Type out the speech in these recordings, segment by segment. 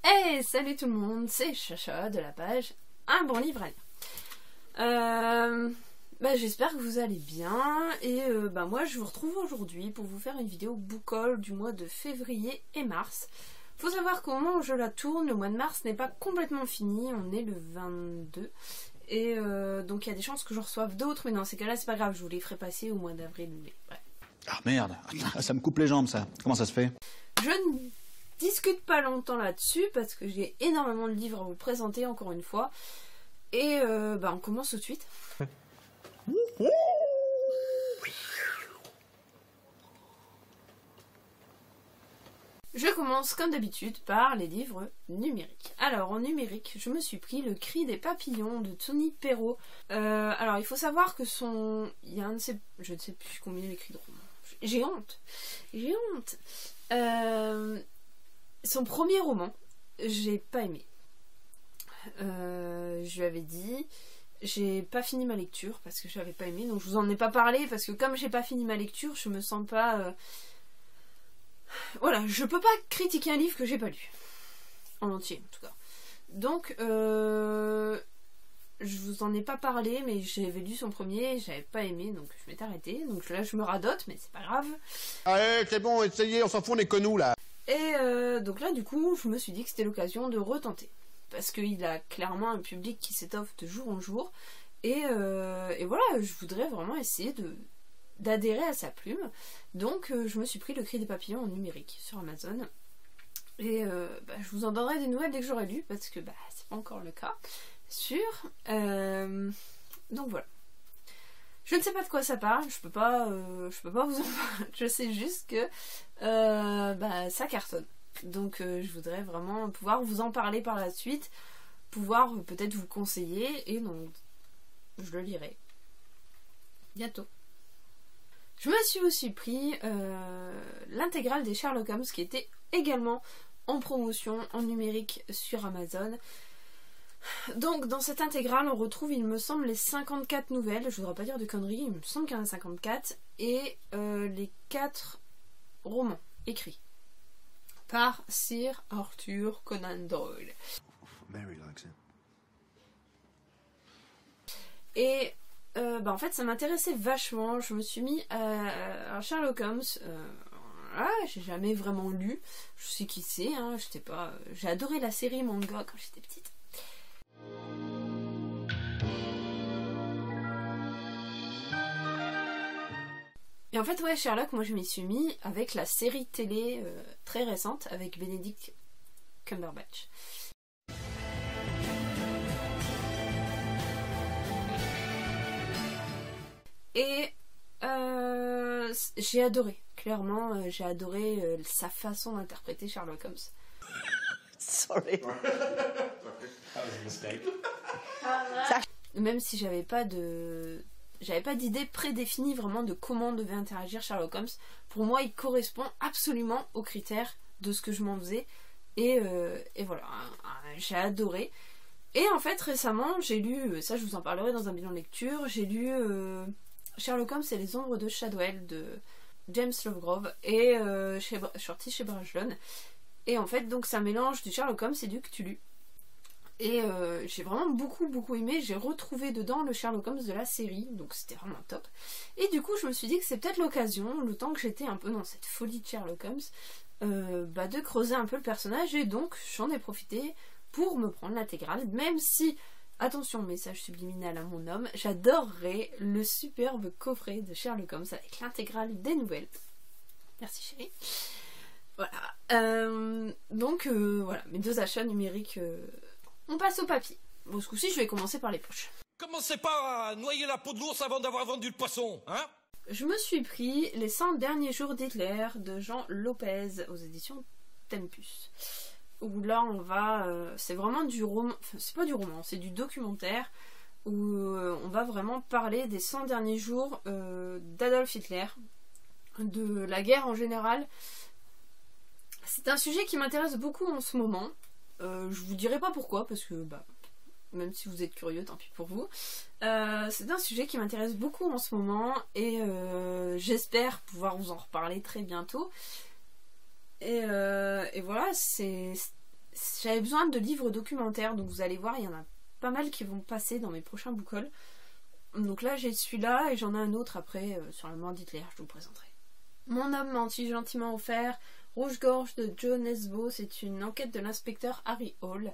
Hey, salut tout le monde, c'est Chacha de la page Un bon livre à lire. J'espère que vous allez bien et moi je vous retrouve aujourd'hui pour vous faire une vidéo book haul du mois de février et mars. Faut savoir qu'au moment où je la tourne, le mois de mars n'est pas complètement fini, on est le 22 et donc il y a des chances que je reçoive d'autres, mais dans ces cas-là c'est pas grave, je vous les ferai passer au mois d'avril. Ouais. Ah merde, ça me coupe les jambes ça, comment ça se fait? Je ne discute pas longtemps là-dessus parce que j'ai énormément de livres à vous présenter encore une fois et on commence tout de suite. Je commence comme d'habitude par les livres numériques. Alors en numérique, je me suis pris Le Cri des papillons de Tony Perrault. Alors il faut savoir que il y a un de ces... Je ne sais plus combien il écrit de romans. J'ai honte. J'ai honte. Son premier roman, j'ai pas aimé. Je lui avais dit... J'ai pas fini ma lecture parce que j'avais pas aimé, donc je vous en ai pas parlé parce que comme j'ai pas fini ma lecture, je me sens pas... Voilà, je peux pas critiquer un livre que j'ai pas lu. En entier, en tout cas. Donc, je vous en ai pas parlé, mais j'avais lu son premier, j'avais pas aimé, donc je m'étais arrêtée. Donc là, je me radote, mais c'est pas grave. Allez, c'est bon, essayez, on s'en fout, on est que nous, là. Et donc là, du coup, je me suis dit que c'était l'occasion de retenter. Parce qu'il a clairement un public qui s'étoffe de jour en jour. Et voilà, je voudrais vraiment essayer d'adhérer à sa plume. Donc je me suis pris Le Cri des papillons en numérique sur Amazon. Et je vous en donnerai des nouvelles dès que j'aurai lu, parce que c'est pas encore le cas. Sûr. Donc voilà. Je ne sais pas de quoi ça parle, je peux pas vous en parler. Je sais juste que ça cartonne. Donc je voudrais vraiment pouvoir vous en parler par la suite, pouvoir peut-être vous conseiller, et donc je le lirai bientôt. Je me suis aussi pris l'intégrale des Sherlock Holmes qui était également en promotion en numérique sur Amazon. Donc dans cette intégrale on retrouve, il me semble, les 54 nouvelles, je voudrais pas dire de conneries, il me semble qu'il y en a 54, et les 4 romans écrits par Sir Arthur Conan Doyle. Mary likes it. Et en fait ça m'intéressait vachement, je me suis mis à Sherlock Holmes. J'ai jamais vraiment lu, je sais qui c'est, hein, j'ai adoré la série manga quand j'étais petite. Et en fait, ouais, Sherlock, moi je m'y suis mis avec la série télé très récente avec Benedict Cumberbatch. Et j'ai adoré, clairement, j'ai adoré sa façon d'interpréter Sherlock Holmes. Sorry. Même si j'avais pas d'idée prédéfinie vraiment de comment devait interagir Sherlock Holmes, pour moi il correspond absolument aux critères de ce que je m'en faisais, et voilà, j'ai adoré. Et en fait récemment j'ai lu, ça je vous en parlerai dans un bilan de lecture, j'ai lu Sherlock Holmes et les ombres de Shadwell de James Lovegrove, et sorti chez Brajlon. Et en fait donc c'est un mélange du Sherlock Holmes et du Cthulhu. Et j'ai vraiment beaucoup aimé, j'ai retrouvé dedans le Sherlock Holmes de la série, donc c'était vraiment top. Et du coup je me suis dit que c'est peut-être l'occasion, le temps que j'étais un peu dans cette folie de Sherlock Holmes, de creuser un peu le personnage, et donc j'en ai profité pour me prendre l'intégrale, même si, attention, message subliminal à mon homme, j'adorerais le superbe coffret de Sherlock Holmes avec l'intégrale des nouvelles. Merci chérie. Voilà. Donc voilà, mes deux achats numériques... On passe au papier. Bon, ce coup-ci, je vais commencer par les poches. Commencez pas à noyer la peau de l'ours avant d'avoir vendu le poisson, hein? Je me suis pris Les 100 derniers jours d'Hitler de Jean Lopez aux éditions Tempus. Où là, on va... c'est vraiment du roman... Enfin, c'est pas du roman, c'est du documentaire où on va vraiment parler des 100 derniers jours d'Adolf Hitler, de la guerre en général. C'est un sujet qui m'intéresse beaucoup en ce moment. Je vous dirai pas pourquoi, parce que même si vous êtes curieux, tant pis pour vous. C'est un sujet qui m'intéresse beaucoup en ce moment, et j'espère pouvoir vous en reparler très bientôt. Et voilà, c'est j'avais besoin de livres documentaires, donc vous allez voir, il y en a pas mal qui vont passer dans mes prochains book hauls. Donc là j'ai celui-là et j'en ai un autre après sur la mort d'Hitler, je vous présenterai. Mon homme menti gentiment offert, Rouge-gorge de Joe Nesbo, c'est une enquête de l'inspecteur Harry Hall.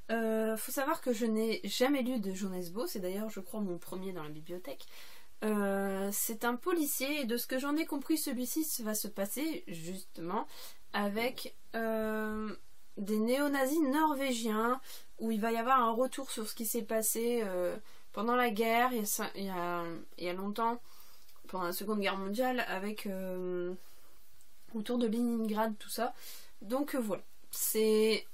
Faut savoir que je n'ai jamais lu de Joe Nesbo, c'est d'ailleurs je crois mon premier dans la bibliothèque. C'est un policier et de ce que j'en ai compris, celui-ci va se passer justement avec des néo-nazis norvégiens où il va y avoir un retour sur ce qui s'est passé pendant la guerre il y a longtemps, pendant la Seconde Guerre mondiale, avec autour de Leningrad, tout ça. Donc voilà,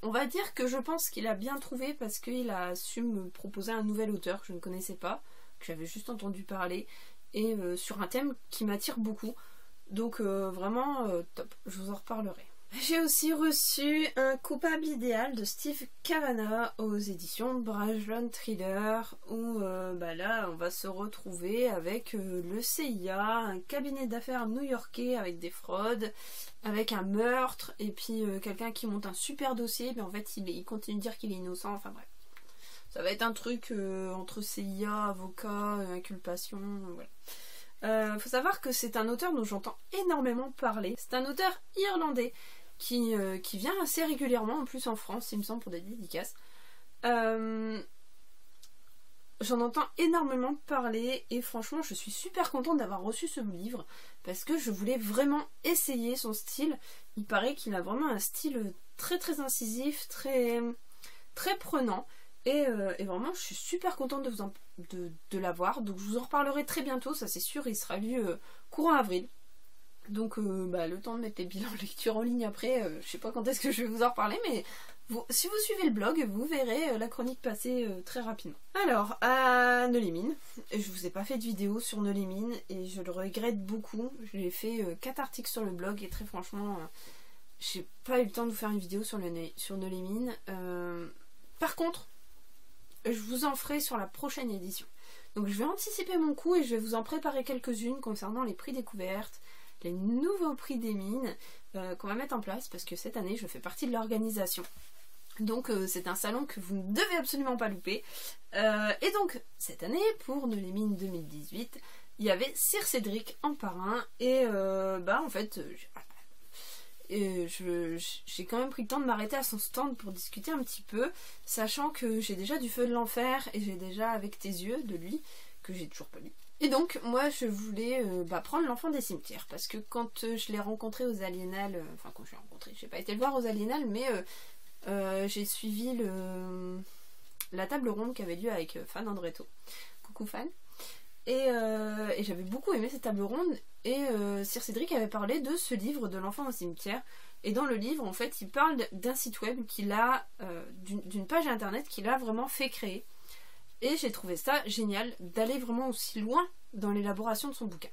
on va dire que je pense qu'il a bien trouvé parce qu'il a su me proposer un nouvel auteur que je ne connaissais pas, que j'avais juste entendu parler, et sur un thème qui m'attire beaucoup. Donc vraiment top, je vous en reparlerai. J'ai aussi reçu Un coupable idéal de Steve Cavanagh aux éditions Brajlon Thriller, où là on va se retrouver avec le CIA, un cabinet d'affaires new-yorkais avec des fraudes, avec un meurtre, et puis quelqu'un qui monte un super dossier, mais en fait il continue de dire qu'il est innocent, enfin bref. Ça va être un truc entre CIA, avocat, inculpation, voilà. Faut savoir que c'est un auteur dont j'entends énormément parler. C'est un auteur irlandais qui vient assez régulièrement, en plus en France, il me semble, pour des dédicaces. J'en entends énormément parler et franchement je suis super contente d'avoir reçu ce livre parce que je voulais vraiment essayer son style. Il paraît qu'il a vraiment un style très très incisif, très, très prenant. Et vraiment je suis super contente de l'avoir, donc je vous en reparlerai très bientôt, ça c'est sûr, il sera lu courant avril. Donc le temps de mettre les bilans lecture en ligne après, je sais pas quand est-ce que je vais vous en reparler, mais si vous suivez le blog, vous verrez la chronique passer très rapidement. Alors, à Nolémine, je vous ai pas fait de vidéo sur Nolémine et je le regrette beaucoup. J'ai fait 4 articles sur le blog et très franchement, j'ai pas eu le temps de vous faire une vidéo sur Nolémine. Par contre, je vous en ferai sur la prochaine édition. Donc je vais anticiper mon coup et je vais vous en préparer quelques-unes concernant les prix découvertes, les nouveaux prix des mines qu'on va mettre en place parce que cette année je fais partie de l'organisation. Donc c'est un salon que vous ne devez absolument pas louper. Et donc cette année pour Nolémine 2018, il y avait Sir Cédric en parrain et en fait j'ai quand même pris le temps de m'arrêter à son stand pour discuter un petit peu, sachant que j'ai déjà du Feu de l'Enfer et j'ai déjà Avec tes yeux de lui, que j'ai toujours pas lu. Et donc moi je voulais prendre L'Enfant des cimetières, parce que quand je l'ai rencontré aux Aliénales, enfin quand je l'ai rencontré, j'ai pas été le voir aux Aliénales, mais j'ai suivi la table ronde qui avait lieu avec Fan Andretto. Coucou Fan. Et j'avais beaucoup aimé cette table ronde et Sir Cédric avait parlé de ce livre de L'Enfant au cimetière, et dans le livre en fait il parle d'un site web qu'il a, d'une page internet qu'il a vraiment fait créer, et j'ai trouvé ça génial d'aller vraiment aussi loin dans l'élaboration de son bouquin,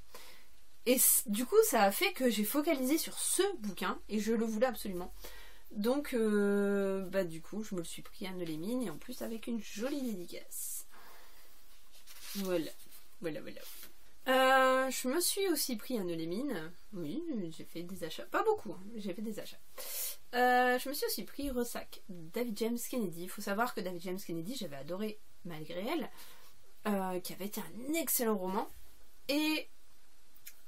et du coup ça a fait que j'ai focalisé sur ce bouquin et je le voulais absolument, donc du coup je me le suis pris à Nolémine et en plus avec une jolie dédicace. Voilà. Je me suis aussi pris un Nolémine. Oui, j'ai fait des achats. Pas beaucoup, hein, j'ai fait des achats. Je me suis aussi pris Ressac, David James Kennedy. Il faut savoir que David James Kennedy, j'avais adoré Malgré elle, qui avait été un excellent roman. Et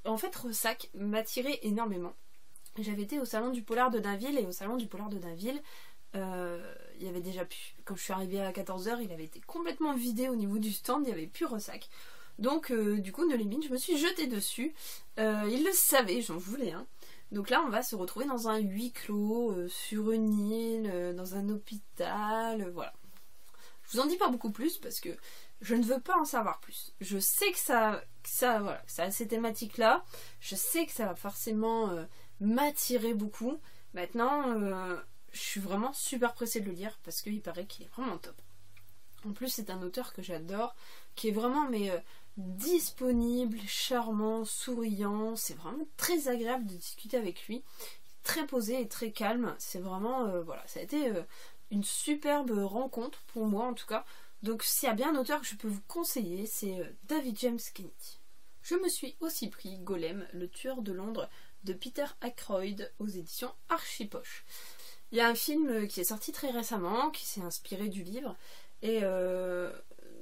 en fait, Ressac m'attirait énormément. J'avais été au salon du Polar de Dainville, et au salon du Polar de Dainville, il y avait déjà plus. Quand je suis arrivée à 14h, il avait été complètement vidé au niveau du stand, il n'y avait plus Ressac. Donc du coup Nolémine, je me suis jetée dessus. Il le savait, j'en voulais un. Donc là on va se retrouver dans un huis clos, sur une île, dans un hôpital, voilà. Je vous en dis pas beaucoup plus parce que je ne veux pas en savoir plus. Je sais que ça a ces thématiques là. Je sais que ça va forcément m'attirer beaucoup. Maintenant je suis vraiment super pressée de le lire parce qu'il paraît qu'il est vraiment top. En plus c'est un auteur que j'adore, qui est vraiment disponible, charmant, souriant. C'est vraiment très agréable de discuter avec lui. Très posé et très calme. C'est vraiment ça a été une superbe rencontre pour moi en tout cas. Donc s'il y a bien un auteur que je peux vous conseiller, c'est David James Kennedy. Je me suis aussi pris Golem, le tueur de Londres de Peter Ackroyd aux éditions Archipoche. Il y a un film qui est sorti très récemment, qui s'est inspiré du livre, et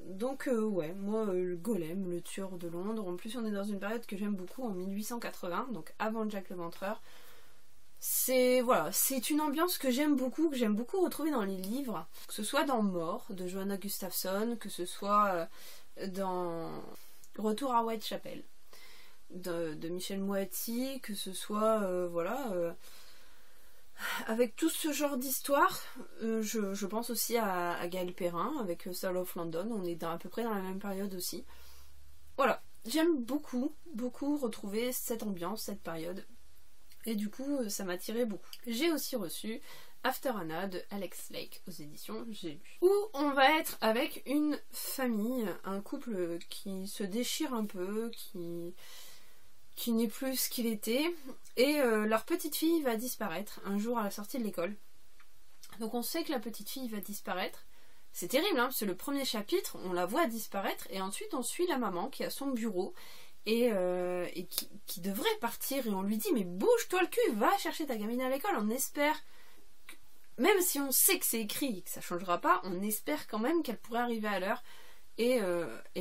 donc ouais, moi le Golem, le tueur de Londres, en plus on est dans une période que j'aime beaucoup, en 1880, donc avant Jack l'Éventreur. C'est voilà, c'est une ambiance que j'aime beaucoup retrouver dans les livres, que ce soit dans Mort de Johanna Gustafsson, que ce soit dans Retour à Whitechapel de Michel Moati, que ce soit voilà, avec tout ce genre d'histoire. Je pense aussi à Gaël Perrin avec Soul of London, on est à peu près dans la même période aussi. Voilà, j'aime beaucoup retrouver cette ambiance, cette période. Et du coup, ça m'a tiré beaucoup. J'ai aussi reçu After Anna de Alex Lake aux éditions J'ai lu. Où on va être avec une famille, un couple qui se déchire un peu, qui n'est plus ce qu'il était. Et leur petite fille va disparaître un jour à la sortie de l'école. Donc on sait que la petite fille va disparaître. C'est terrible, hein, parce que le premier chapitre, on la voit disparaître. Et ensuite, on suit la maman qui a son bureau. Et qui devrait partir, et on lui dit mais bouge-toi le cul, va chercher ta gamine à l'école. On espère, même si on sait que c'est écrit et que ça changera pas, on espère quand même qu'elle pourrait arriver à l'heure. Et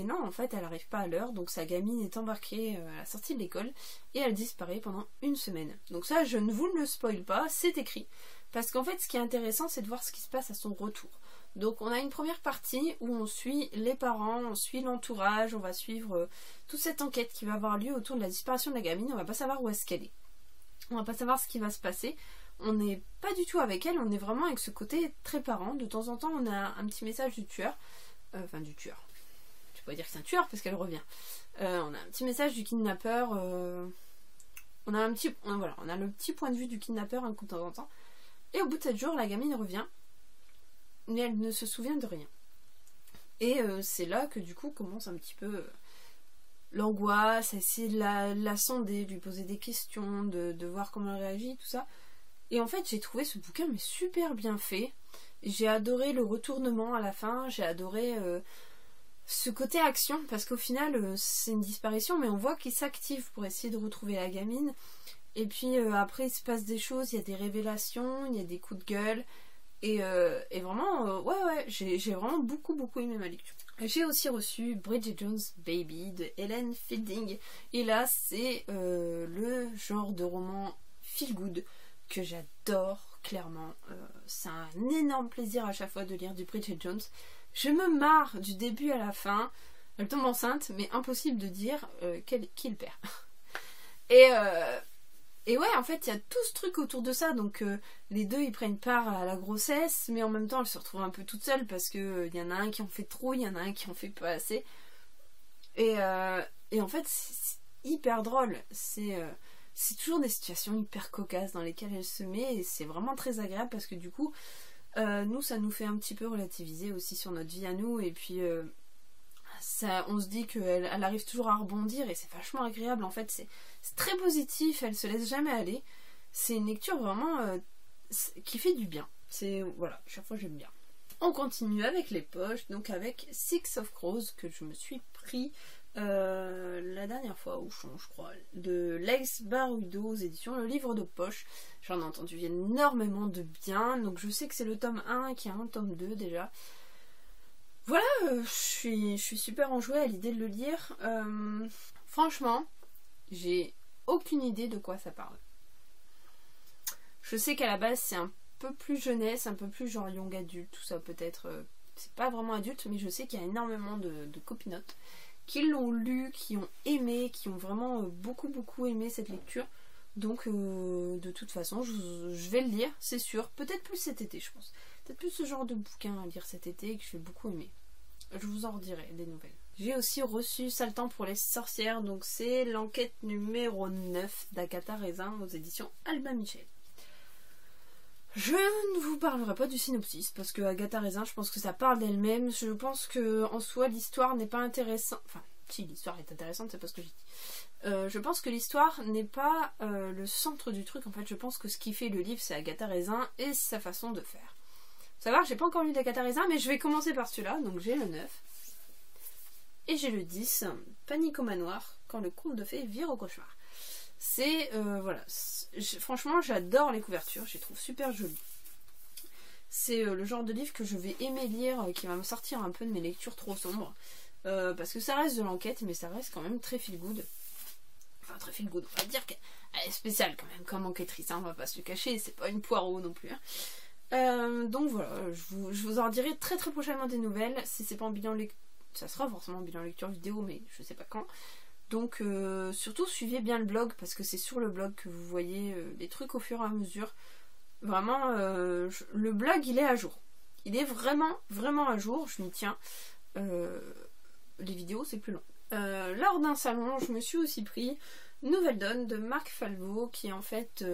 non, en fait elle arrive pas à l'heure, donc sa gamine est embarquée à la sortie de l'école et elle disparaît pendant une semaine. Donc ça, je ne vous le spoil pas, c'est écrit, parce qu'en fait ce qui est intéressant, c'est de voir ce qui se passe à son retour. Donc on a une première partie où on suit les parents, on suit l'entourage, on va suivre toute cette enquête qui va avoir lieu autour de la disparition de la gamine. On va pas savoir où est-ce qu'elle est, on va pas savoir ce qui va se passer, on n'est pas du tout avec elle, on est vraiment avec ce côté très parent. De temps en temps on a un petit message du tueur, du tueur, je peux pas dire que c'est un tueur parce qu'elle revient, on a un petit message du kidnappeur, on a le petit point de vue du kidnappeur un coup de temps en temps, et au bout de 7 jours la gamine revient, mais elle ne se souvient de rien. Et c'est là que du coup commence un petit peu l'angoisse, essayer de la sonder, de lui poser des questions, de voir comment elle réagit, tout ça. Et en fait j'ai trouvé ce bouquin mais super bien fait. J'ai adoré le retournement à la fin, j'ai adoré ce côté action, parce qu'au final c'est une disparition mais on voit qu'il s'active pour essayer de retrouver la gamine. Et puis après il se passe des choses, il y a des révélations, il y a des coups de gueule. Et vraiment, ouais, j'ai vraiment beaucoup aimé ma lecture. J'ai aussi reçu Bridget Jones's Baby de Helen Fielding. Et là, c'est le genre de roman feel good que j'adore, clairement. C'est un énorme plaisir à chaque fois de lire du Bridget Jones. Je me marre du début à la fin. Elle tombe enceinte, mais impossible de dire qui le perd. Et ouais, en fait, il y a tout ce truc autour de ça. Donc, les deux, ils prennent part à la grossesse, mais en même temps, elles se retrouvent un peu toutes seules parce que il y en a un qui en fait trop, il y en a un qui en fait pas assez. Et en fait, c'est hyper drôle. C'est toujours des situations hyper cocasses dans lesquelles elle se met, et c'est vraiment très agréable parce que du coup, nous, ça nous fait un petit peu relativiser aussi sur notre vie à nous. Et puis, on se dit qu'elle arrive toujours à rebondir, et c'est vachement agréable. En fait, c'est très positif, elle se laisse jamais aller. C'est une lecture vraiment qui fait du bien. Voilà, chaque fois j'aime bien. On continue avec les poches, donc avec Six of Crows que je me suis pris la dernière fois au Champ, je crois, de Lex Barudo aux éditions Le Livre de Poche. J'en ai entendu énormément de bien, donc je sais que c'est le tome 1 qui a un tome 2 déjà. Voilà, je suis super enjouée à l'idée de le lire. Franchement, j'ai aucune idée de quoi ça parle. Je sais qu'à la base c'est un peu plus jeunesse, un peu plus genre young adulte, tout ça peut-être. C'est pas vraiment adulte, mais je sais qu'il y a énormément de copinotes qui l'ont lu, qui ont aimé, qui ont vraiment beaucoup aimé cette lecture. Donc de toute façon, je vais le lire, c'est sûr. Peut-être plus cet été, je pense. Peut-être plus ce genre de bouquin à lire cet été que je vais beaucoup aimer. Je vous en redirai des nouvelles. J'ai aussi reçu Sale temps pour les sorcières, donc c'est l'enquête numéro 9 d'Agatha Raisin aux éditions Albin Michel. Je ne vous parlerai pas du synopsis parce que Agatha Raisin, je pense que ça parle d'elle-même. Je pense que en soi l'histoire n'est pas intéressante. Enfin, si l'histoire est intéressante, c'est pas ce que j'ai dit. Je pense que l'histoire n'est pas le centre du truc. En fait, je pense que ce qui fait le livre, c'est Agatha Raisin et sa façon de faire. Ça va, j'ai pas encore lu d'Agatha Raisin, mais je vais commencer par celui-là. Donc j'ai le 9. Et j'ai le 10, Panique au manoir, quand le conte de fées vire au cauchemar. C'est, voilà, franchement j'adore les couvertures, je les trouve super jolies. C'est le genre de livre que je vais aimer lire, qui va me sortir un peu de mes lectures trop sombres. Parce que ça reste de l'enquête, mais ça reste quand même très feel good. Enfin, très feel good, on va dire qu'elle est spéciale quand même, comme enquêtrice, hein, on va pas se le cacher, c'est pas une Poirot non plus. Hein. Donc voilà, je vous en dirai très très prochainement des nouvelles. Si c'est pas en bilan lecture, ça sera forcément en bilan lecture vidéo, mais je sais pas quand. Donc surtout suivez bien le blog, parce que c'est sur le blog que vous voyez les trucs au fur et à mesure. Vraiment, le blog il est à jour. Il est vraiment vraiment à jour, je m'y tiens. Les vidéos c'est plus long. Lors d'un salon, je me suis aussi pris Nouvelle Donne de Marc Falvo, qui en fait,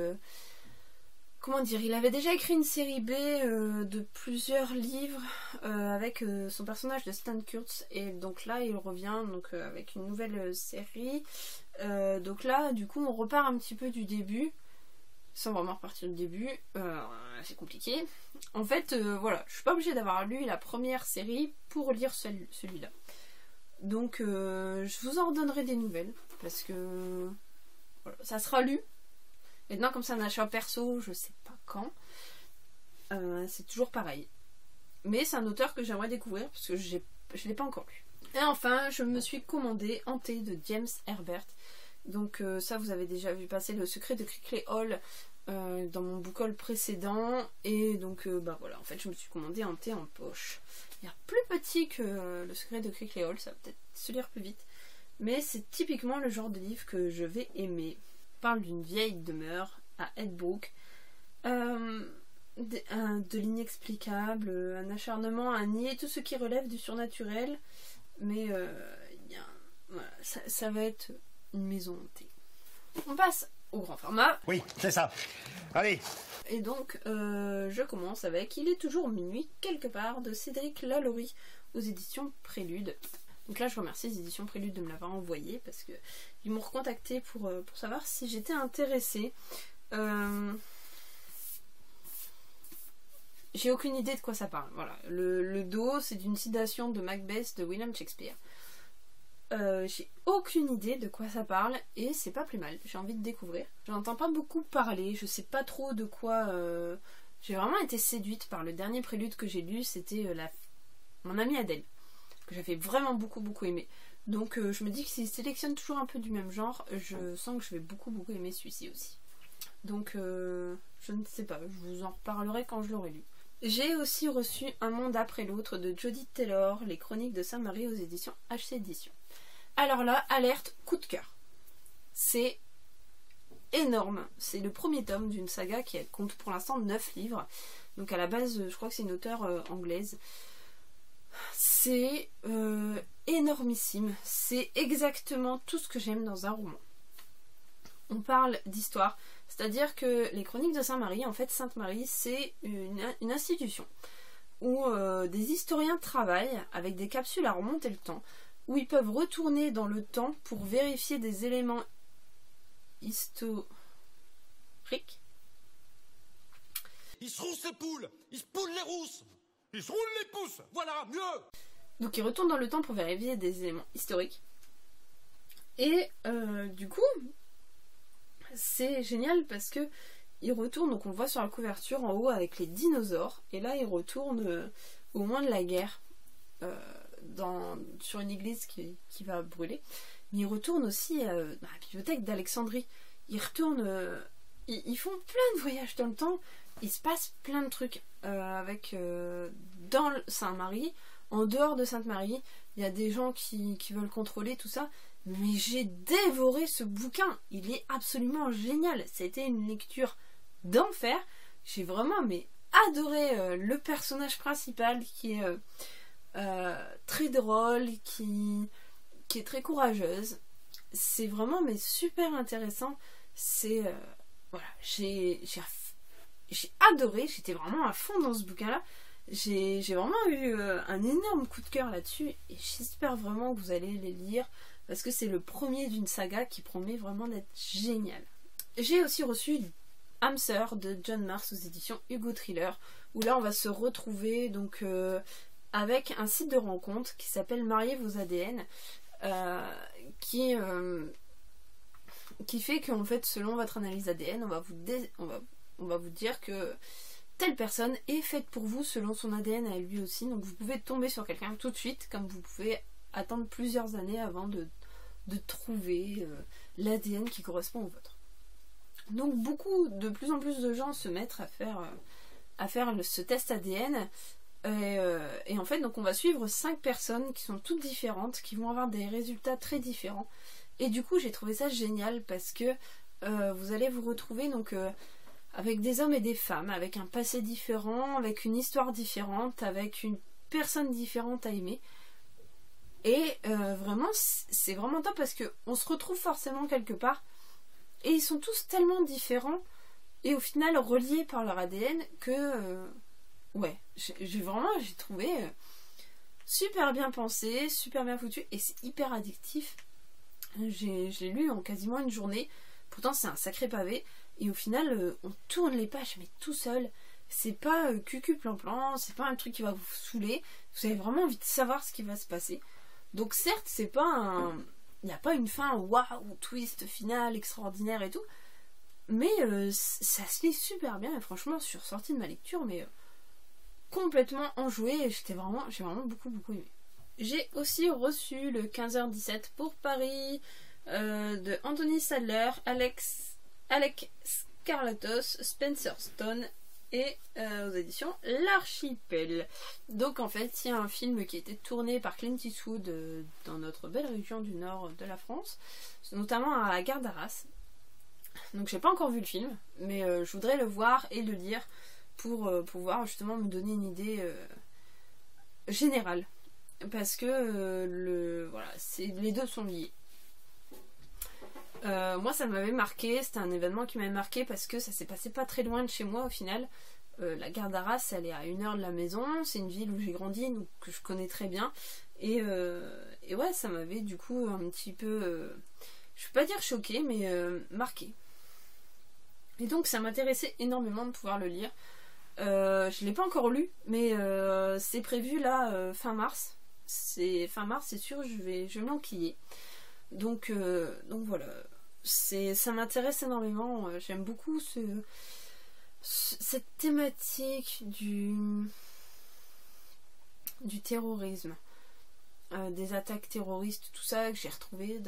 comment dire, il avait déjà écrit une série B de plusieurs livres avec son personnage de Stan Kurtz, et donc là il revient donc avec une nouvelle série. Donc là du coup on repart un petit peu du début, sans vraiment repartir du début, c'est compliqué. En fait voilà, je suis pas obligée d'avoir lu la première série pour lire celui-là. Donc je vous en redonnerai des nouvelles, parce que voilà, ça sera lu. Maintenant comme c'est un achat perso, je sais pas quand. C'est toujours pareil. Mais c'est un auteur que j'aimerais découvrir, parce que je l'ai pas encore lu. Et enfin, je me suis commandé Hanté de James Herbert. Donc ça vous avez déjà vu passer Le Secret de Crickley Hall dans mon book haul précédent. Et donc bah voilà, en fait je me suis commandé Hanté en poche. Il y a plus petit que Le Secret de Crickley Hall, ça va peut-être se lire plus vite. Mais c'est typiquement le genre de livre que je vais aimer. Il parle d'une vieille demeure à Headbrook. De l'inexplicable, un acharnement à nier tout ce qui relève du surnaturel. Mais voilà, ça va être une maison hantée. On passe au grand format. Oui, c'est ça. Allez. Et donc, je commence avec Il est toujours minuit, quelque part, de Cédric Lalaurie, aux éditions Prélude. Donc là, je remercie les éditions Prélude de me l'avoir envoyé, parce que ils m'ont recontacté pour savoir si j'étais intéressée. J'ai aucune idée de quoi ça parle. Voilà. Le dos, c'est d'une citation de Macbeth de William Shakespeare. J'ai aucune idée de quoi ça parle, et c'est pas plus mal, j'ai envie de découvrir. J'entends pas beaucoup parler, je sais pas trop de quoi. J'ai vraiment été séduite par le dernier prélude que j'ai lu, c'était mon amie Adèle, que j'avais vraiment beaucoup aimé. Donc je me dis que s'il sélectionne toujours un peu du même genre, je sens que je vais beaucoup aimer celui-ci aussi. Donc je ne sais pas, je vous en reparlerai quand je l'aurai lu. J'ai aussi reçu Un monde après l'autre de Jodie Taylor, les chroniques de Saint-Marie aux éditions HC Éditions. Alors là, alerte, coup de cœur. C'est énorme. C'est le premier tome d'une saga qui compte pour l'instant 9 livres. Donc à la base, je crois que c'est une auteure anglaise. C'est énormissime. C'est exactement tout ce que j'aime dans un roman. On parle d'histoire. C'est-à-dire que les chroniques de Saint-Marie, en fait, Sainte-Marie, c'est une institution où des historiens travaillent avec des capsules à remonter le temps, où ils peuvent retourner dans le temps pour vérifier des éléments historiques. Il se rousse les poules, il se poule les rousses, il se roule les pouces, voilà, mieux. Donc ils retournent dans le temps pour vérifier des éléments historiques. Et du coup, c'est génial parce que ils retournent, donc on le voit sur la couverture en haut avec les dinosaures, et là ils retournent au moment de la guerre sur une église qui va brûler, mais ils retournent aussi dans la bibliothèque d'Alexandrie. Ils retournent, ils font plein de voyages dans le temps, il se passe plein de trucs avec dans Saint-Marie, en dehors de Sainte-Marie, il y a des gens qui veulent contrôler tout ça. Mais j'ai dévoré ce bouquin, il est absolument génial, c'était une lecture d'enfer. J'ai vraiment adoré le personnage principal qui est très drôle, qui est très courageuse. C'est vraiment super intéressant. C'est voilà, j'ai adoré, j'étais vraiment à fond dans ce bouquin là. J'ai vraiment eu un énorme coup de cœur là-dessus, et j'espère vraiment que vous allez les lire, parce que c'est le premier d'une saga qui promet vraiment d'être génial. J'ai aussi reçu âme sœur de John Marks aux éditions Hugo Thriller, où là on va se retrouver donc avec un site de rencontre qui s'appelle Mariez vos ADN, qui fait qu'en fait selon votre analyse ADN on va vous dire que telle personne est faite pour vous selon son ADN à lui aussi. Donc vous pouvez tomber sur quelqu'un tout de suite, comme vous pouvez attendre plusieurs années avant de trouver l'ADN qui correspond au vôtre. Donc de plus en plus de gens se mettent à faire ce test ADN. Et en fait, donc on va suivre 5 personnes qui sont toutes différentes, qui vont avoir des résultats très différents. Et du coup, j'ai trouvé ça génial parce que vous allez vous retrouver donc avec des hommes et des femmes, avec un passé différent, avec une histoire différente, avec une personne différente à aimer. Et vraiment, c'est vraiment top parce qu'on se retrouve forcément quelque part. Et ils sont tous tellement différents et au final reliés par leur ADN que j'ai trouvé super bien pensé, super bien foutu et c'est hyper addictif. J'ai lu en quasiment une journée, pourtant c'est un sacré pavé et au final on tourne les pages mais tout seul. C'est pas cucu plan-plan, c'est pas un truc qui va vous saouler, vous avez vraiment envie de savoir ce qui va se passer. Donc certes c'est pas il n'y a pas une fin waouh, twist final extraordinaire et tout, mais ça se lit super bien et franchement je suis ressortie de ma lecture mais complètement enjouée et j'ai vraiment beaucoup aimé. J'ai aussi reçu le 15h17 pour Paris de Anthony Sadler, Alec Skarlatos, Spencer Stone et aux éditions L'Archipel. Donc en fait il y a un film qui a été tourné par Clint Eastwood dans notre belle région du nord de la France, notamment à la gare d'Arras. Donc j'ai pas encore vu le film, mais je voudrais le voir et le lire pour pouvoir justement me donner une idée générale. Parce que les deux sont liés. Moi ça m'avait marqué, c'était un événement qui m'avait marqué parce que ça s'est passé pas très loin de chez moi au final. La gare d'Arras elle est à 1 heure de la maison, c'est une ville où j'ai grandi donc que je connais très bien et ouais ça m'avait du coup un petit peu je vais pas dire choqué mais marqué et donc ça m'intéressait énormément de pouvoir le lire. Je l'ai pas encore lu mais c'est prévu là fin mars c'est sûr, je vais me l'enquiller. Donc voilà, ça m'intéresse énormément. J'aime beaucoup cette thématique du terrorisme, des attaques terroristes, tout ça que j'ai retrouvé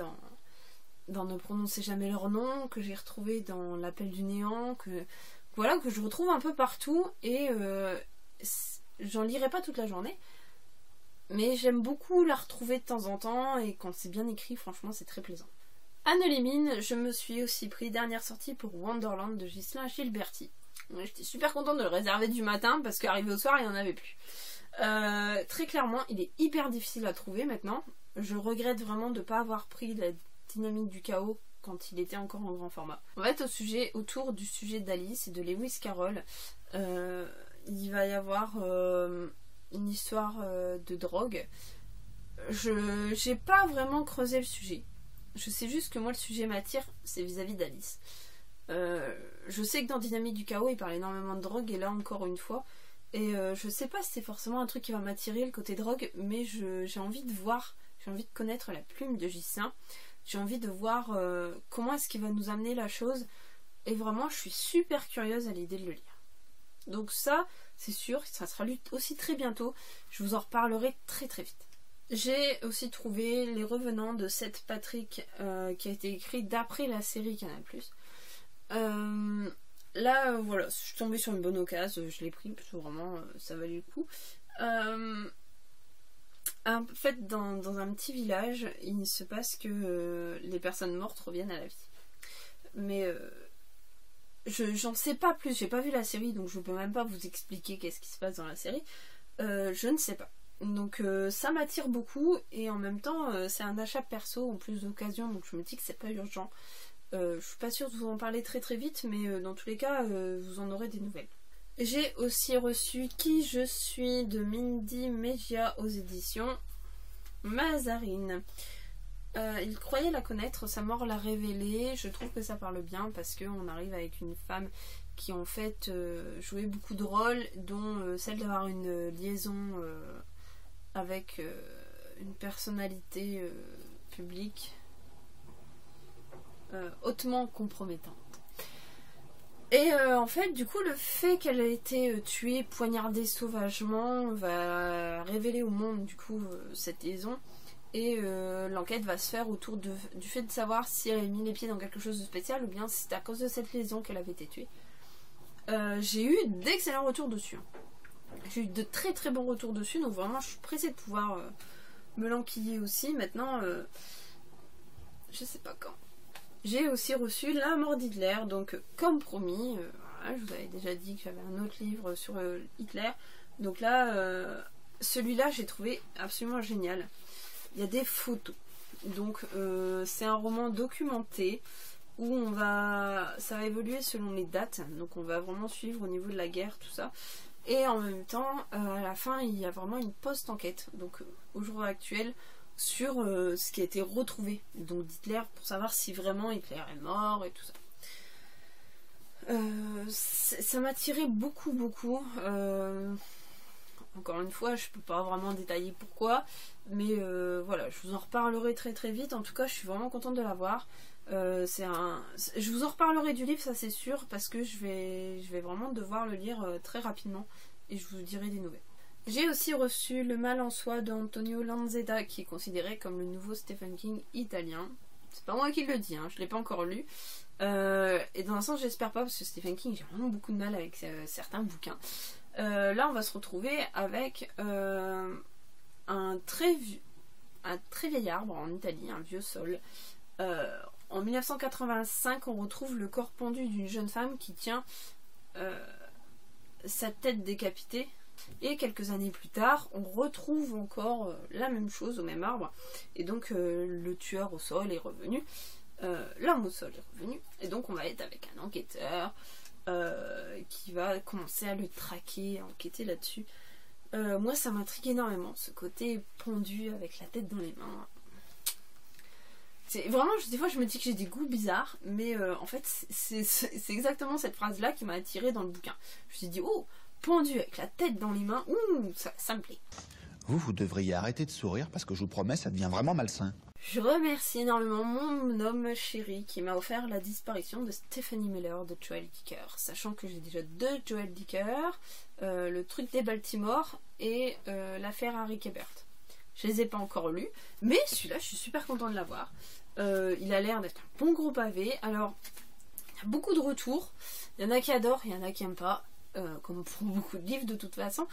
dans Ne prononcez jamais leur nom, que j'ai retrouvé dans L'Appel du néant, que je retrouve un peu partout et j'en lirai pas toute la journée. Mais j'aime beaucoup la retrouver de temps en temps et quand c'est bien écrit, franchement, c'est très plaisant. Anne Limine, je me suis aussi pris dernière sortie pour Wonderland de Ghislain Gilberti. J'étais super contente de le réserver du matin parce qu'arrivé au soir, il n'y en avait plus. Très clairement, il est hyper difficile à trouver maintenant. Je regrette vraiment de ne pas avoir pris la Dynamique du chaos quand il était encore en grand format. On va être autour du sujet d'Alice et de Lewis Carroll. Il va y avoir une histoire de drogue. J'ai pas vraiment creusé le sujet. Je sais juste que moi le sujet m'attire, c'est vis-à-vis d'Alice. Je sais que dans Dynamique du chaos il parle énormément de drogue et là encore une fois. Et je sais pas si c'est forcément un truc qui va m'attirer le côté drogue, mais j'ai envie de voir, j'ai envie de connaître la plume de Ghislain. J'ai envie de voir comment est-ce qu'il va nous amener la chose. Et vraiment je suis super curieuse à l'idée de le lire. Donc ça, c'est sûr, ça sera lu aussi très bientôt. Je vous en reparlerai très très vite. J'ai aussi trouvé Les Revenants de Seth Patrick qui a été écrit d'après la série Canal+. Là, voilà, je suis tombée sur une bonne occasion, je l'ai pris parce que vraiment ça valait le coup. En fait, dans un petit village, il se passe que les personnes mortes reviennent à la vie. Mais j'en sais pas plus, j'ai pas vu la série donc je peux même pas vous expliquer qu'est-ce qui se passe dans la série. Je ne sais pas. Donc ça m'attire beaucoup et en même temps c'est un achat perso en plus d'occasion donc je me dis que c'est pas urgent. Je suis pas sûre de vous en parler très très vite mais dans tous les cas vous en aurez des nouvelles. J'ai aussi reçu Qui je suis de Mindy Mejia aux éditions Mazarine. Il croyait la connaître, sa mort l'a révélée. Je trouve que ça parle bien parce qu'on arrive avec une femme qui en fait jouait beaucoup de rôles, dont celle d'avoir une liaison avec une personnalité publique hautement compromettante. Et en fait, du coup, le fait qu'elle ait été tuée, poignardée sauvagement, va révéler au monde, du coup, cette liaison. Et l'enquête va se faire autour du fait de savoir si elle a mis les pieds dans quelque chose de spécial ou bien si c'est à cause de cette liaison qu'elle avait été tuée. J'ai eu d'excellents retours dessus. J'ai eu de très très bons retours dessus, donc vraiment je suis pressée de pouvoir me l'enquiller aussi. Maintenant, je sais pas quand. J'ai aussi reçu La mort d'Hitler, donc comme promis, voilà, je vous avais déjà dit que j'avais un autre livre sur Hitler. Donc là, celui-là j'ai trouvé absolument génial. Il y a des photos. Donc c'est un roman documenté où ça va évoluer selon les dates. Donc on va vraiment suivre au niveau de la guerre, tout ça. Et en même temps, à la fin, il y a vraiment une post-enquête. Donc au jour actuel, sur ce qui a été retrouvé donc d'Hitler pour savoir si vraiment Hitler est mort et tout ça. Ça m'a tiré beaucoup. Encore une fois, je peux pas vraiment détailler pourquoi, mais voilà, je vous en reparlerai très vite. En tout cas, je suis vraiment contente de l'avoir. Je vous en reparlerai du livre, ça c'est sûr, parce que je vais vraiment devoir le lire très rapidement et je vous dirai des nouvelles. J'ai aussi reçu Le mal en soi d'Antonio Lanzetta, qui est considéré comme le nouveau Stephen King italien. C'est pas moi qui le dis, hein, je l'ai pas encore lu. Et dans un sens, j'espère pas, parce que Stephen King, j'ai vraiment beaucoup de mal avec certains bouquins. Là, on va se retrouver avec un très vieil arbre en Italie, un vieux saule. En 1985, on retrouve le corps pendu d'une jeune femme qui tient sa tête décapitée. Et quelques années plus tard, on retrouve encore la même chose au même arbre. Et donc, le tueur au sol est revenu. L'homme au sol est revenu. Et donc, on va être avec un enquêteur qui va commencer à le traquer, à enquêter là-dessus. Moi, ça m'intrigue énormément, ce côté pendu avec la tête dans les mains. C'est vraiment, des fois je me dis que j'ai des goûts bizarres, mais en fait c'est exactement cette phrase-là qui m'a attirée dans le bouquin. Je me suis dit, oh, pendu avec la tête dans les mains, ça me plaît. Vous devriez arrêter de sourire parce que je vous promets, ça devient vraiment malsain. Je remercie énormément mon homme chéri qui m'a offert La disparition de Stephanie Meller de Joel Dicker, sachant que j'ai déjà 2 Joel Dicker, Le truc des Baltimore et l'affaire Harry Quebert. Je les ai pas encore lus, mais celui-là je suis super contente de l'avoir. Il a l'air d'être un bon gros pavé. Alors, il y a beaucoup de retours. Il y en a qui adorent, il y en a qui n'aiment pas. Comme pour beaucoup de livres de toute façon.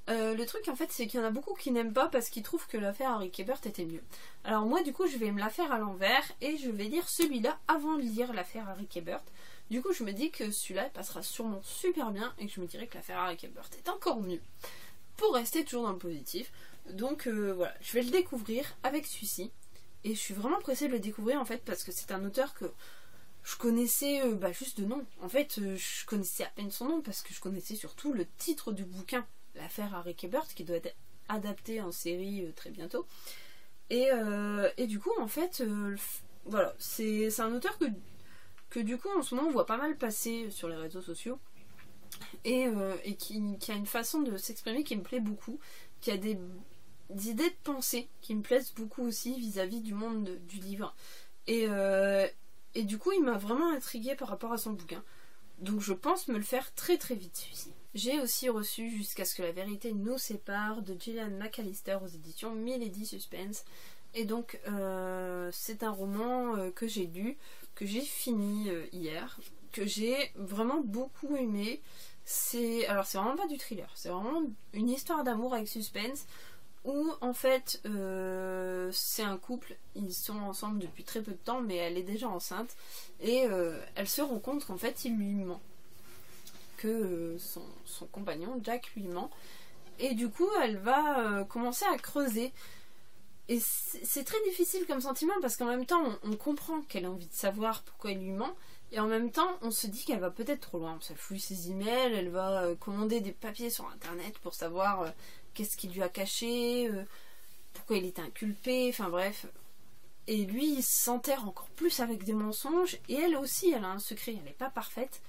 Le truc en fait c'est qu'il y en a beaucoup qui n'aiment pas parce qu'ils trouvent que l'affaire Harry Quebert était mieux. Alors moi du coup je vais me la faire à l'envers et je vais lire celui-là avant de lire l'affaire Harry Quebert. Du coup je me dis que celui-là passera sûrement super bien et que je me dirais que l'affaire Harry Quebert est encore mieux. Pour rester toujours dans le positif. Donc voilà, je vais le découvrir avec celui-ci. Et je suis vraiment pressée de le découvrir en fait parce que c'est un auteur que je connaissais juste de nom. En fait, je connaissais à peine son nom parce que je connaissais surtout le titre du bouquin, l'affaire Harry Quebert, qui doit être adapté en série très bientôt. Et du coup, en fait, voilà, c'est un auteur que du coup, en ce moment, on voit pas mal passer sur les réseaux sociaux. Et qui a une façon de s'exprimer qui me plaît beaucoup, qui a des idées de pensée qui me plaisent beaucoup aussi vis-à-vis du monde du livre. Et du coup, il m'a vraiment intriguée par rapport à son bouquin. Donc je pense me le faire très vite celui-ci. J'ai aussi reçu Jusqu'à ce que la vérité nous sépare de Gillian McAllister aux éditions Milady Suspense. Et donc c'est un roman que j'ai lu, que j'ai fini hier, que j'ai vraiment beaucoup aimé. Alors c'est vraiment pas du thriller, c'est vraiment une histoire d'amour avec suspense. Où en fait c'est un couple, ils sont ensemble depuis très peu de temps mais elle est déjà enceinte et elle se rend compte qu'en fait il lui ment, que son compagnon Jack lui ment et du coup elle va commencer à creuser et c'est très difficile comme sentiment parce qu'en même temps on comprend qu'elle a envie de savoir pourquoi il lui ment et en même temps on se dit qu'elle va peut-être trop loin, elle fouille ses emails, elle va commander des papiers sur internet pour savoir qu'est-ce qu'il lui a caché, pourquoi il était inculpé, enfin bref. Et lui, il s'enterre encore plus avec des mensonges, et elle aussi, elle a un secret, elle n'est pas parfaite.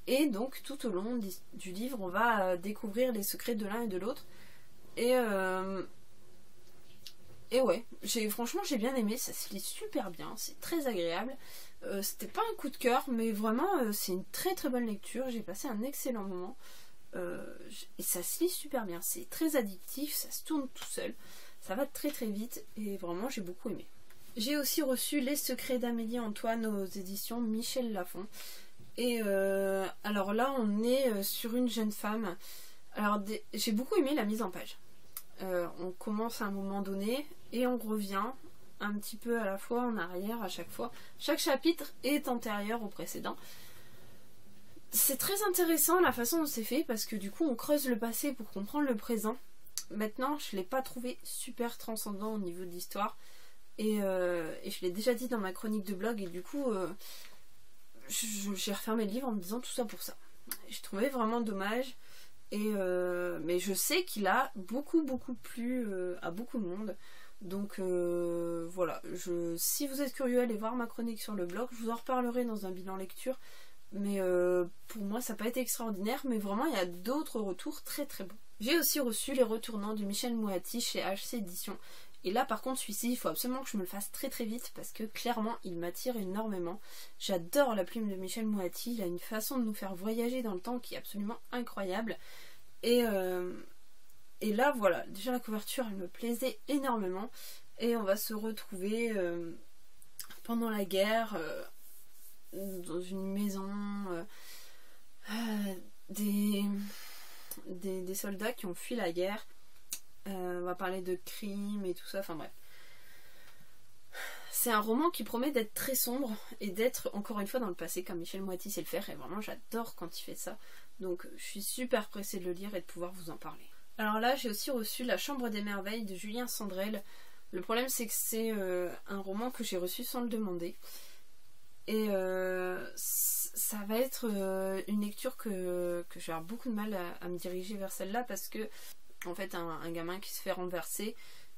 Et donc, tout au long du livre, on va découvrir les secrets de l'un et de l'autre. Et ouais, franchement, j'ai bien aimé, ça se lit super bien, c'est très agréable. C'était pas un coup de cœur, mais vraiment c'est une très très bonne lecture. J'ai passé un excellent moment. Et ça se lit super bien. C'est très addictif, ça se tourne tout seul. Ça va très très vite et vraiment j'ai beaucoup aimé. J'ai aussi reçu Les Secrets d'Amélie Antoine aux éditions Michel Lafon. Et alors là on est sur une jeune femme. Alors j'ai beaucoup aimé la mise en page. On commence à un moment donné et on revient un petit peu à la fois en arrière à chaque fois. Chaque chapitre est antérieur au précédent. C'est très intéressant la façon dont c'est fait parce que du coup on creuse le passé pour comprendre le présent. Maintenant je ne l'ai pas trouvé super transcendant au niveau de l'histoire et je l'ai déjà dit dans ma chronique de blog et du coup j'ai refermé le livre en me disant tout ça pour ça. J'ai trouvé vraiment dommage mais je sais qu'il a beaucoup plu à beaucoup de monde. Donc voilà, si vous êtes curieux, allez voir ma chronique sur le blog, je vous en reparlerai dans un bilan lecture. Mais pour moi ça n'a pas été extraordinaire, mais vraiment il y a d'autres retours très très bons. J'ai aussi reçu Les Retournants de Michel Moati chez HC Éditions. Et là par contre celui-ci il faut absolument que je me le fasse très très vite parce que clairement il m'attire énormément. J'adore la plume de Michel Moati, il a une façon de nous faire voyager dans le temps qui est absolument incroyable. Et là voilà, déjà la couverture elle me plaisait énormément. Et on va se retrouver pendant la guerre dans une maison, des soldats qui ont fui la guerre. On va parler de crimes et tout ça, enfin bref. C'est un roman qui promet d'être très sombre et d'être encore une fois dans le passé comme Michel Moati sait le faire et vraiment j'adore quand il fait ça. Donc je suis super pressée de le lire et de pouvoir vous en parler. Alors là j'ai aussi reçu La Chambre des Merveilles de Julien Sandrel. Le problème c'est que c'est un roman que j'ai reçu sans le demander. Et ça va être une lecture que je vais avoir beaucoup de mal à me diriger vers celle-là parce que en fait un gamin qui se fait renverser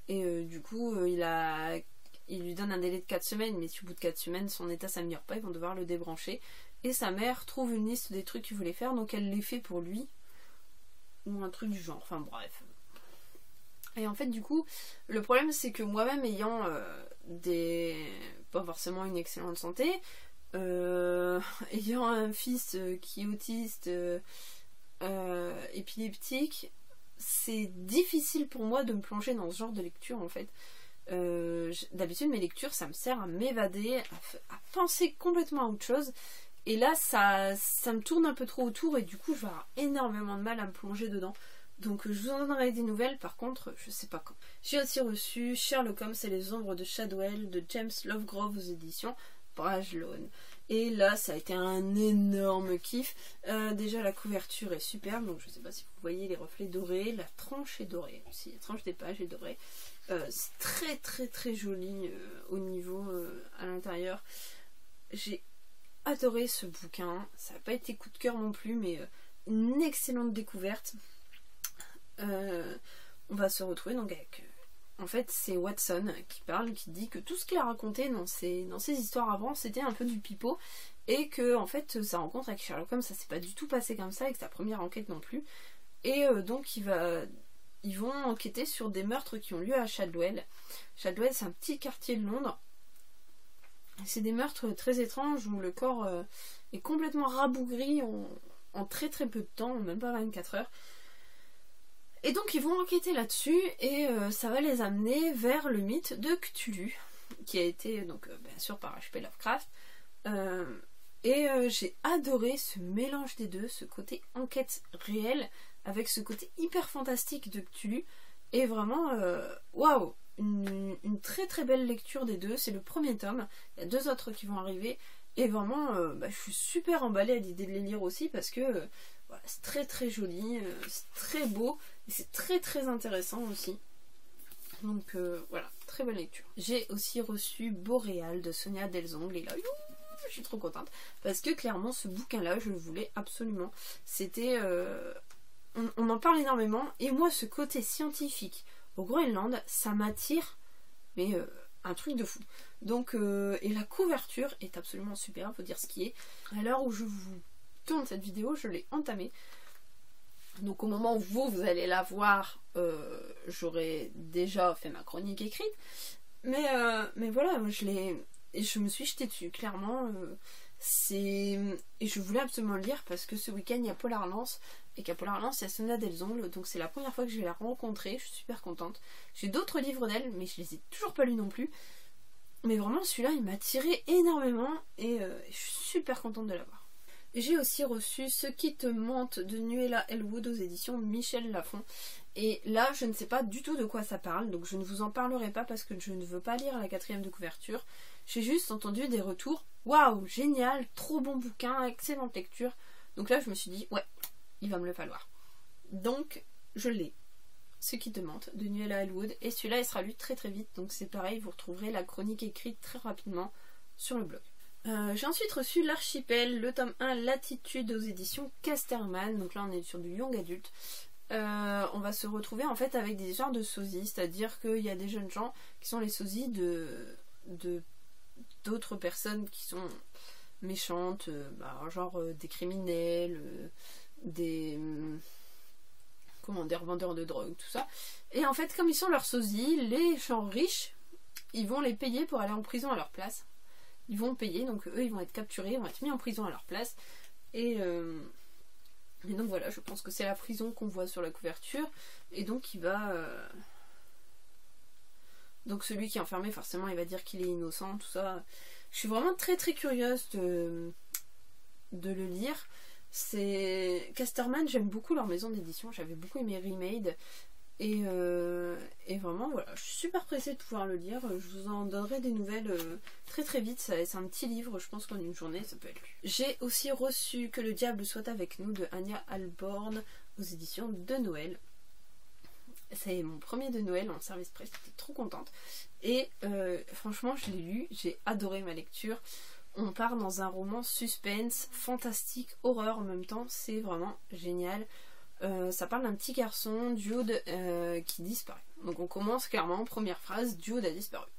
et du coup il lui donne un délai de 4 semaines mais si au bout de 4 semaines son état s'améliore pas ils vont devoir le débrancher et sa mère trouve une liste des trucs qu'il voulait faire donc elle les fait pour lui ou un truc du genre, enfin bref. Et en fait du coup le problème c'est que moi-même ayant pas forcément une excellente santé, ayant un fils qui est autiste, épileptique, c'est difficile pour moi de me plonger dans ce genre de lecture en fait. D'habitude mes lectures ça me sert à m'évader, à penser complètement à autre chose. Et là ça me tourne un peu trop autour et du coup je vais avoir énormément de mal à me plonger dedans. Donc je vous en donnerai des nouvelles, par contre je sais pas quand. J'ai aussi reçu Sherlock Holmes et les ombres de Shadwell de James Lovegrove aux éditions Brajlon. Et là ça a été un énorme kiff. Déjà la couverture est superbe, donc je sais pas si vous voyez les reflets dorés, la tranche est dorée aussi, la tranche des pages est dorée. C'est très très très joli au niveau à l'intérieur. J'ai adoré ce bouquin, ça n'a pas été coup de cœur non plus, mais une excellente découverte. On va se retrouver donc avec en fait c'est Watson qui parle, qui dit que tout ce qu'il a raconté dans ses histoires avant c'était un peu du pipeau et que en fait sa rencontre avec Sherlock Holmes ça s'est pas du tout passé comme ça, avec sa première enquête non plus, et donc ils vont enquêter sur des meurtres qui ont lieu à Shadwell. Shadwell c'est un petit quartier de Londres. C'est des meurtres très étranges où le corps est complètement rabougri en très très peu de temps, même pas 24 heures. Et donc ils vont enquêter là-dessus et ça va les amener vers le mythe de Cthulhu, qui a été donc bien sûr par H.P. Lovecraft. J'ai adoré ce mélange des deux, ce côté enquête réelle avec ce côté hyper fantastique de Cthulhu. Et vraiment, waouh, une très très belle lecture des deux. C'est le premier tome, il y a 2 autres qui vont arriver. Et vraiment, je suis super emballée à l'idée de les lire aussi parce que voilà, c'est très très joli, c'est très beau et c'est très très intéressant aussi. Donc voilà, très belle lecture. J'ai aussi reçu Boréal de Sonia Delzongle et là, je suis trop contente parce que clairement ce bouquin là je le voulais absolument. C'était on en parle énormément et moi ce côté scientifique au Groenland ça m'attire mais un truc de fou. Donc et la couverture est absolument super, faut dire ce qui est. À l'heure où je vous tourne cette vidéo je l'ai entamée, donc au moment où vous allez la voir j'aurai déjà fait ma chronique écrite, mais voilà, je et je me suis jetée dessus, clairement. Et je voulais absolument le lire parce que ce week-end il y a Polar Lance, et qu'à Polar Lance il y a Sonia Delzongle, donc c'est la première fois que je vais la rencontrer, je suis super contente. J'ai d'autres livres d'elle, mais je les ai toujours pas lus non plus. Mais vraiment celui-là il m'a attiré énormément, et je suis super contente de l'avoir. J'ai aussi reçu Ce qui te mente de Nuella Elwood aux éditions Michel Lafon. Et là, je ne sais pas du tout de quoi ça parle, donc je ne vous en parlerai pas parce que je ne veux pas lire la 4e de couverture. J'ai juste entendu des retours. Waouh, génial, trop bon bouquin, excellente lecture. Donc là, je me suis dit, ouais, il va me le falloir. Donc, je l'ai. Ce qui te mente de Nuella Elwood. Et celui-là, il sera lu très très vite. Donc c'est pareil, vous retrouverez la chronique écrite très rapidement sur le blog. J'ai ensuite reçu L'Archipel, le tome 1 Latitude aux éditions Casterman. Donc là on est sur du young adulte. On va se retrouver en fait avec des histoires de sosies, c'est-à-dire qu'il y a des jeunes gens qui sont les sosies d'autres personnes qui sont méchantes, genre des criminels, des revendeurs de drogue, tout ça. Et en fait comme ils sont leurs sosies, les gens riches, ils vont les payer pour aller en prison à leur place. Ils vont payer, donc eux ils vont être capturés, ils vont être mis en prison à leur place. Et donc voilà, je pense que c'est la prison qu'on voit sur la couverture. Et donc il va... Donc celui qui est enfermé, forcément il va dire qu'il est innocent, tout ça. Je suis vraiment très très curieuse de le lire. C'est Casterman, j'aime beaucoup leur maison d'édition, j'avais beaucoup aimé Remade. Et vraiment voilà, je suis super pressée de pouvoir le lire. Je vous en donnerai des nouvelles très très vite. C'est un petit livre, je pense qu'en une journée ça peut être lu. J'ai aussi reçu Que le diable soit avec nous de Anya Alborn aux éditions de Noël. C'est mon premier de Noël en service presse, j'étais trop contente. Et franchement je l'ai lu, j'ai adoré ma lecture. On part dans un roman suspense, fantastique, horreur en même temps, c'est vraiment génial. Ça parle d'un petit garçon, Jude, qui disparaît. Donc on commence clairement, première phrase, Jude a disparu.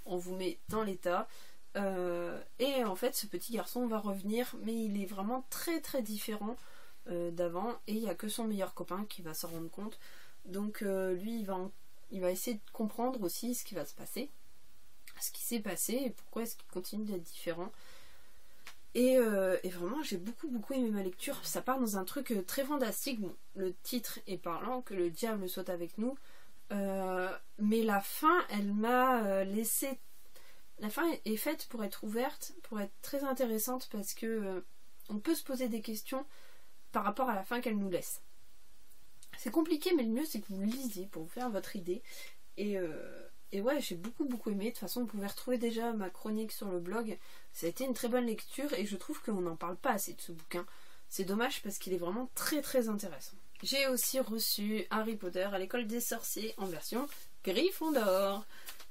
On vous met dans l'état. Et en fait ce petit garçon va revenir, mais il est vraiment très très différent d'avant. Et il n'y a que son meilleur copain qui va s'en rendre compte. Donc lui il va essayer de comprendre aussi ce qui va se passer. Ce qui s'est passé et pourquoi est-ce qu'il continue d'être différent. Et vraiment j'ai beaucoup aimé ma lecture. Ça part dans un truc très fantastique. Bon, le titre est parlant, Que le diable soit avec nous, mais la fin elle m'a laissé... La fin est faite pour être ouverte, pour être très intéressante, parce que on peut se poser des questions par rapport à la fin qu'elle nous laisse. C'est compliqué, mais le mieux c'est que vous lisiez pour vous faire votre idée. Et ouais, j'ai beaucoup aimé. De toute façon, vous pouvez retrouver déjà ma chronique sur le blog. Ça a été une très bonne lecture et je trouve qu'on n'en parle pas assez de ce bouquin. C'est dommage parce qu'il est vraiment très intéressant. J'ai aussi reçu Harry Potter à l'école des sorciers en version Gryffondor.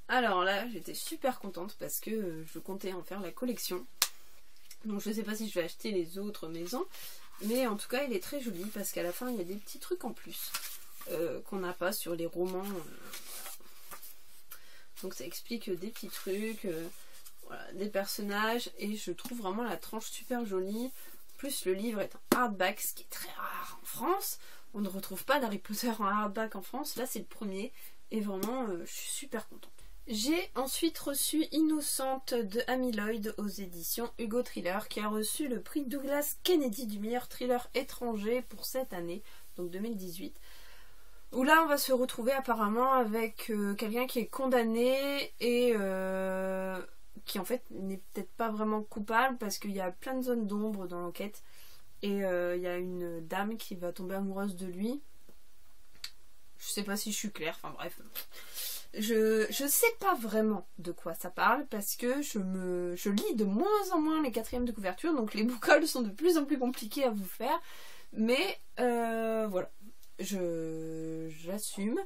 Alors là, j'étais super contente parce que je comptais en faire la collection. Donc je sais pas si je vais acheter les autres maisons. Mais en tout cas, il est très joli parce qu'à la fin, il y a des petits trucs en plus qu'on n'a pas sur les romans. Donc ça explique des petits trucs, voilà, des personnages, et je trouve vraiment la tranche super jolie. En plus le livre est en hardback, ce qui est très rare en France. On ne retrouve pas d'Harry Potter en hardback en France, là c'est le premier, et vraiment je suis super contente. J'ai ensuite reçu Innocente de Amy Lloyd aux éditions Hugo Thriller, qui a reçu le prix Douglas Kennedy du meilleur thriller étranger pour cette année, donc 2018. Où là on va se retrouver apparemment avec quelqu'un qui est condamné et qui en fait n'est peut-être pas vraiment coupable parce qu'il y a plein de zones d'ombre dans l'enquête. Et il y a une dame qui va tomber amoureuse de lui. Je sais pas si je suis claire, enfin bref. Je sais pas vraiment de quoi ça parle parce que je lis de moins en moins les 4e de couverture, donc les boucoles sont de plus en plus compliqués à vous faire. Mais voilà. J'assume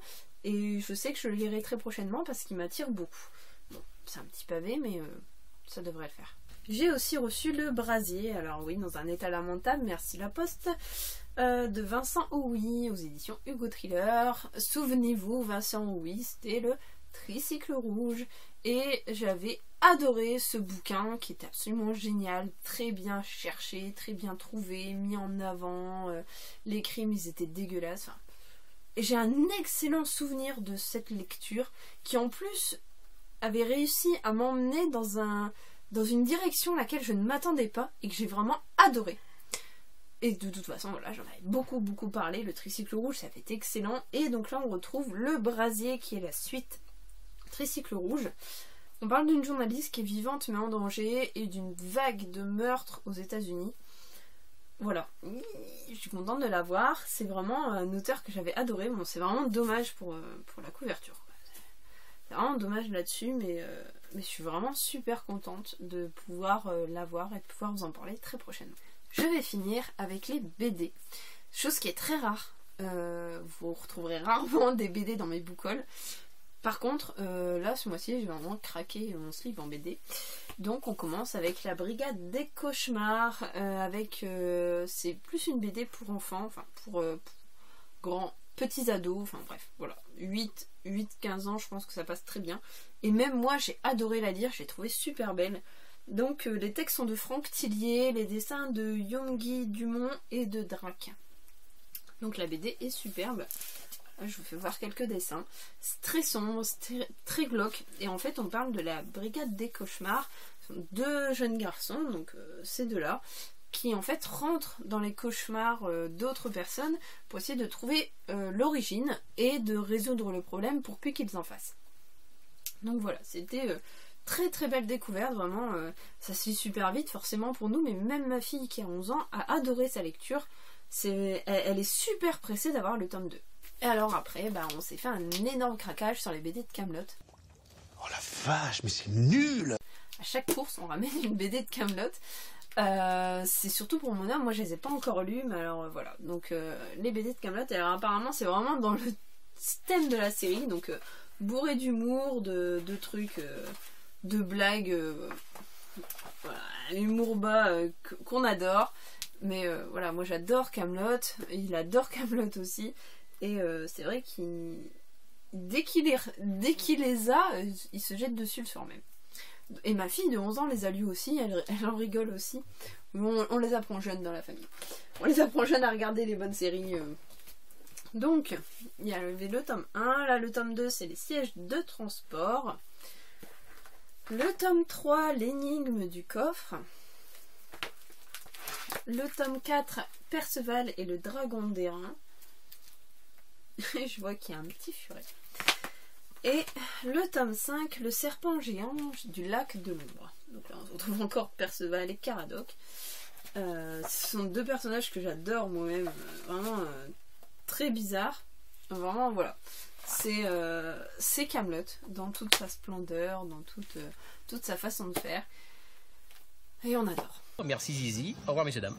et je sais que je le lirai très prochainement parce qu'il m'attire beaucoup. Bon, c'est un petit pavé mais ça devrait le faire. J'ai aussi reçu Le Brasier, alors oui, dans un état lamentable, merci la poste, de Vincent Houy aux éditions Hugo Thriller. Souvenez-vous, Vincent Houy, c'était le Tricycle rouge et j'avais adoré ce bouquin qui était absolument génial, très bien cherché, très bien trouvé, mis en avant, les crimes ils étaient dégueulasses. Enfin, j'ai un excellent souvenir de cette lecture qui en plus avait réussi à m'emmener dans une direction à laquelle je ne m'attendais pas et que j'ai vraiment adoré. Et de toute façon, voilà, j'en avais beaucoup parlé. Le tricycle rouge, ça fait excellent. Et donc là, on retrouve le brasier qui est la suite tricycle rouge. On parle d'une journaliste qui est vivante mais en danger et d'une vague de meurtres aux États-Unis. Voilà, je suis contente de la voir. C'est vraiment un auteur que j'avais adoré. Bon, c'est vraiment dommage pour la couverture. C'est vraiment dommage là-dessus, mais je suis vraiment super contente de pouvoir la voir et de pouvoir vous en parler très prochainement. Je vais finir avec les BD. Chose qui est très rare. Vous retrouverez rarement des BD dans mes book-hauls. Par contre, là, ce mois-ci, j'ai vraiment craqué mon slip en BD. Donc, on commence avec la Brigade des Cauchemars. C'est plus une BD pour enfants, enfin, pour grands, petits ados. Enfin, bref, voilà. 8-15 ans, je pense que ça passe très bien. Et même moi, j'ai adoré la lire. Je l'ai trouvée super belle. Donc, les textes sont de Franck Tillier, les dessins de Yonggi Dumont et de Drac. Donc, la BD est superbe. Je vous fais voir quelques dessins. C'est très sombre, c'est très glauque. Et en fait, on parle de la Brigade des Cauchemars. Ce sont deux jeunes garçons, donc ces deux-là, qui en fait rentrent dans les cauchemars d'autres personnes pour essayer de trouver l'origine et de résoudre le problème pour plus qu'ils en fassent. Donc voilà, c'était très très belle découverte, vraiment. Ça se lit super vite forcément pour nous, mais même ma fille qui a 11 ans a adoré sa lecture. Elle est super pressée d'avoir le tome 2. Et alors après, on s'est fait un énorme craquage sur les BD de Kaamelott. Oh la vache, mais c'est nul! À chaque course, on ramène une BD de Kaamelott. C'est surtout pour mon âme, moi je les ai pas encore lus, mais alors voilà. Donc les BD de Kaamelott, alors apparemment c'est vraiment dans le thème de la série, donc bourré d'humour, de trucs, de blagues, voilà, humour bas qu'on adore. Mais voilà, moi j'adore Kaamelott, il adore Kaamelott aussi. Et c'est vrai qu'il dès qu'il les a, il se jette dessus le soir même. Et ma fille de 11 ans les a lus aussi, elle en rigole aussi. On les apprend jeunes dans la famille. On les apprend jeunes à regarder les bonnes séries. Donc, il y avait le tome 1, là le tome 2 c'est les sièges de transport. Le tome 3, l'énigme du coffre. Le tome 4, Perceval et le dragon d'airain. Je vois qu'il y a un petit furet. Et le tome 5, le serpent géant du lac de l'ombre. Donc là on retrouve encore Perceval et Caradoc. Ce sont deux personnages que j'adore moi-même, vraiment très bizarres. Vraiment voilà. C'est Kaamelott dans toute sa splendeur, dans toute sa façon de faire. Et on adore. Merci Zizi, au revoir messieurs dames.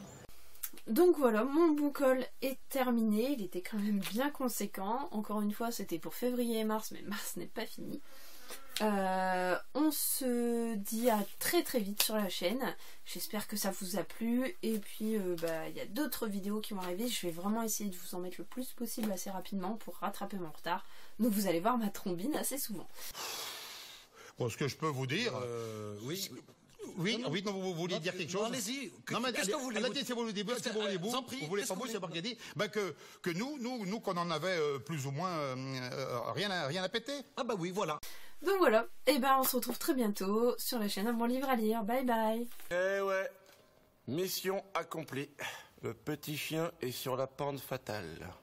Donc voilà, mon book haul est terminé, il était quand même bien conséquent. Encore une fois, c'était pour février et mars, mais mars n'est pas fini. On se dit à très très vite sur la chaîne. J'espère que ça vous a plu. Et puis, il y a d'autres vidéos qui vont arriver. Je vais vraiment essayer de vous en mettre le plus possible assez rapidement pour rattraper mon retard. Donc vous allez voir ma trombine assez souvent. Bon, ce que je peux vous dire... Oui. Oui, non, vous vouliez dire quelque chose? Allez-y. Non, mais qu'est-ce que vous voulez? c'est vous le début, c'est vous le début. Vous voulez pas vous, c'est pas qu'il a dit. Que nous, qu'on en avait plus ou moins rien à péter. Ah bah oui, voilà. Donc voilà, et on se retrouve très bientôt sur la chaîne Un bon livre à lire. Bye bye. Eh ouais, mission accomplie. Le petit chien est sur la pente fatale.